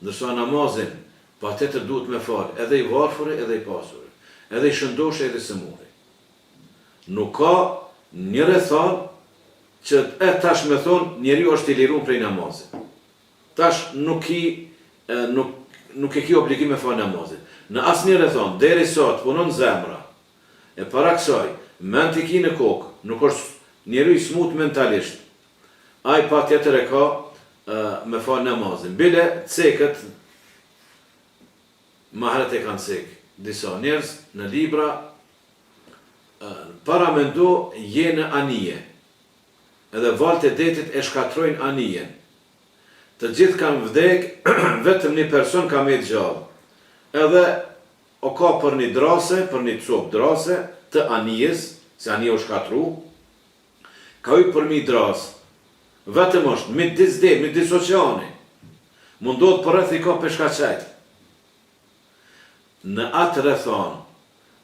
Ndërsa namazin, patjetër duhet me fal, edhe i varfëri, edhe i pasuri, edhe i shëndoshi, edhe i sëmuri. Nuk ka një rrethon që tash me thonë njeriu është i liruar prej namazit. Tash nuk e ki obligim me fal namazin. Në asnjë rrethon, derisa të punon zemra, e para kësaj, mend i ki në kokë, nuk është njeriu i smut mentalisht. Ai patjetër e ka me fal namazin. Bile cekët, maherët e kanë cekë disa njerëz në libra, para mendo je në anije, edhe valët e detit e shkatrojnë anijen. Të gjithë kanë vdek, vetëm një person ka me gjallë. Edhe o ka për një drase, për një copë drase, të anijes, se anije u shkatru, ka ujë për një drasë. Vetëm është, midis dhe, midis oqeani. Mundohet për rreth i ka peshkaqajt. Në atë rrethon,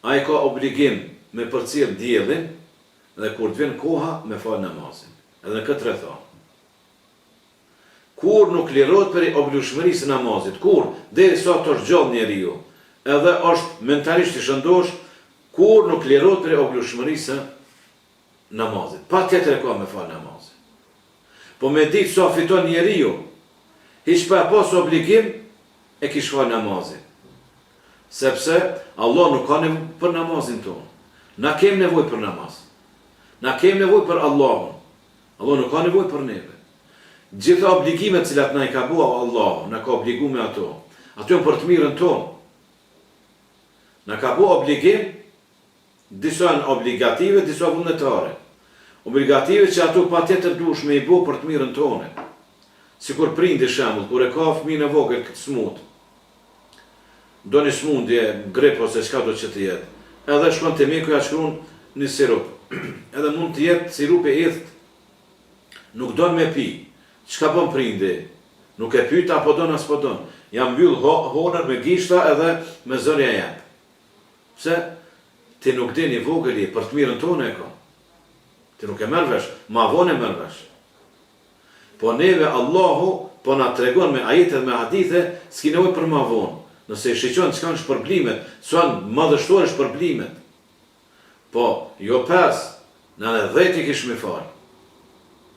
a i ka obligim me përcjell diellin, dhe kur të vjen koha me fal namazin. Edhe në këtë rrethon. Kur nuk lirohet për obligueshmërisë e namazit, kur derisa të është gjallë njeriu, edhe është mentalisht i shëndosh, kur nuk lirohet për obligueshmërisë e namazit. Patjetër e ka me fal namazin. Po me ditë sa fiton njeriu, hiç pa pas obligim e kish fal namazin. Sepse Allah nuk ka nevojë për namazin tonë. Na kem nevojë për namaz. Na kem nevojë për Allahun. Allah nuk ka nevojë për neve. Gjitha obligimet cilat na i ka bua Allah, na ka obligu me ato. Ato janë për të mirën tonë. Na ka bua obligim, disa janë obligative, disa vullnetare. Obligative që ato patjetër duhesh me i bo për të mirën tonë. Sikur prindi shembull, kur e ka fëmijën e vogël këtë smut. Do një smundje, grip ose çka do që të jetë. Edhe shkon te mjeku ja shkruan një sirup. Edhe mund të jetë sirup e idht. Nuk don me pi. Çka bën prindi? Nuk e pyet apo don as po don. Ja mbyll honër me gishta edhe me zëria jep. Pse? Ti nuk din i vogël për të mirën tonë e ka. Ti nuk e merr vesh, ma vonë e merr vesh. Po neve Allahu po na tregon me ajete dhe me hadithe, s'ki nevojë për ma vonë. Nëse i shiqon çka është shpërblimet, son madhështore shpërblimet. Po, jo 5, në 10 i kish me fal.